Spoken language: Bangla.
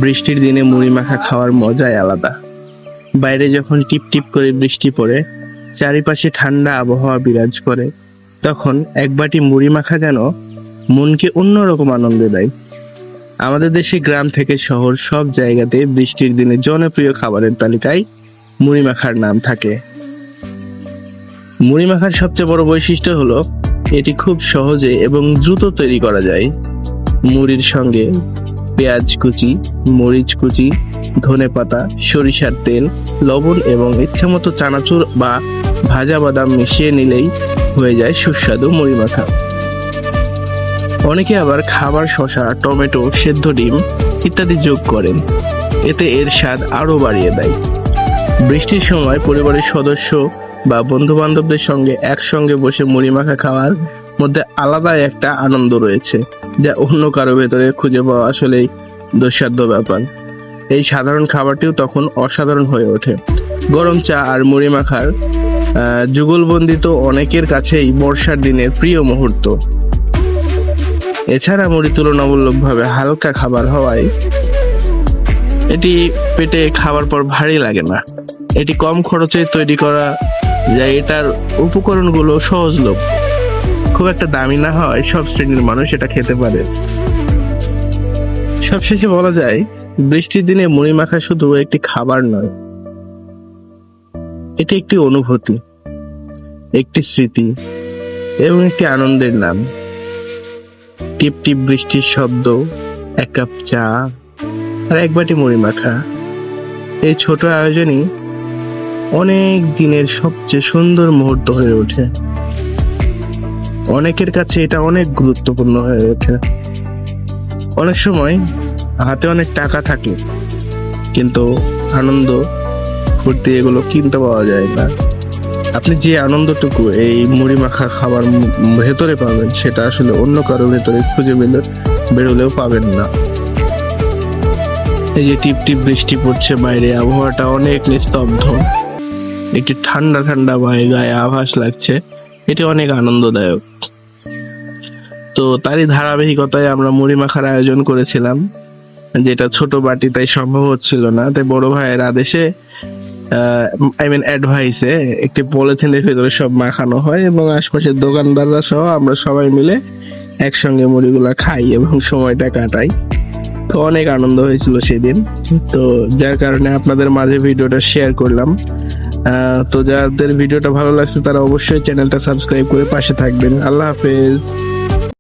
বৃষ্টির দিনে মুড়ি মাখা খাওয়ার মজাই আলাদা। বাইরে যখন টিপ টিপ করে বৃষ্টি পড়ে, চারিপাশে ঠান্ডা আবহাওয়া বিরাজ করে, তখন এক বাটি মুড়ি মাখা যেন মনকে অন্যরকম আনন্দ দেয়। আমাদের দেশে গ্রাম থেকে শহর সব জায়গাতে বৃষ্টির দিনে জনপ্রিয় খাবারের তালিকায় মুড়ি মাখার নাম থাকে। মুড়ি মাখার সবচেয়ে বড় বৈশিষ্ট্য হলো এটি খুব সহজে এবং দ্রুত তৈরি করা যায়। মুড়ির সঙ্গে পেঁয়াজ কুচি, মরিচ কুচি, ধনেপাতা, সরিষার তেল, লবণ এবং ইচ্ছামতো চানাচুর বা ভাজা বাদাম মিশিয়ে নিলেই হয়ে যায় সুস্বাদু মুড়ি মাখা। অনেকে আবার খাবার শসা, টমেটো, সেদ্ধ ডিম ইত্যাদি যোগ করেন, এতে এর স্বাদ আরো বাড়িয়ে দেয়। বৃষ্টির সময় পরিবারের সদস্য বা বন্ধু বান্ধবদের সঙ্গে একসঙ্গে বসে মুড়ি মাখা খাওয়ার মধ্যে আলাদা একটা আনন্দ রয়েছে, যা অন্য কারো ভেতরে খুঁজে পাওয়া আসলেই দুঃসাধ্য ব্যাপার। এই সাধারণ খাবারটিও তখন অসাধারণ হয়ে ওঠে। গরম চা আর মুড়ি মাখার যুগলবন্দি তো অনেকের কাছেই বর্ষার দিনের প্রিয় মুহূর্ত। এছাড়া মুড়ি তুলনামূলকভাবে হালকা খাবার হওয়ায় এটি পেটে খাবার পর ভারী লাগে না। এটি কম খরচে তৈরি করা যায়, এটার উপকরণগুলো সহজলভ্য, খুব একটা দামি না হয় সব শ্রেণীর মানুষ এটা খেতে পারে। সবশেষে বলা যায়, বৃষ্টির দিনে মুড়ি মাখা শুধু একটি খাবার নয়, এটি একটি অনুভূতি, একটি স্মৃতি এবং একটি আনন্দের নাম। টিপ টিপ বৃষ্টির শব্দ, এক কাপ চা আর এক বাটি মুড়ি মাখা, এই ছোট আয়োজনই অনেক দিনের সবচেয়ে সুন্দর মুহূর্ত হয়ে ওঠে। অনেকের কাছে এটা অনেক গুরুত্বপূর্ণ হয়ে ওঠে। অনেক সময় হাতে অনেক টাকা থাকে, কিন্তু আনন্দ, ফুর্তি এগুলো কিনতে পাওয়া যায় না। আপনি যে আনন্দটুকু এই মুড়ি মাখা খাবার ভেতরে পাবেন, সেটা আসলে অন্য কারো ভেতরে খুঁজে বেরোলেও পাবেন না। এই যে টিপ টিপ বৃষ্টি পড়ছে বাইরে, আবহাওয়াটা অনেক নিস্তব্ধ, একটি ঠান্ডা ঠান্ডা গায়ে আভাস লাগছে, এটি অনেক আনন্দদায়ক। তো তারই ধারাবাহিকতায় আমরা মুড়ি মাখার আয়োজন করেছিলাম, যেটা ছোট বাটি তাই সম্ভব হচ্ছিল না। তাই বড় ভাইয়ের আদেশে অ্যাডভাইসে একটি পলিথিনের ভেতরে সব মাখানো হয় এবং আশপাশের দোকানদাররা সহ আমরা সবাই মিলে একসঙ্গে মুড়িগুলা খাই এবং সময়টা কাটাই। তো অনেক আনন্দ হয়েছিল সেদিন। তো যার কারণে আপনাদের মাঝে ভিডিওটা শেয়ার করলাম। তো যাদের ভিডিওটা ভালো লাগছে তারা অবশ্যই চ্যানেলটা সাবস্ক্রাইব করে পাশে থাকবেন। আল্লাহ হাফেজ।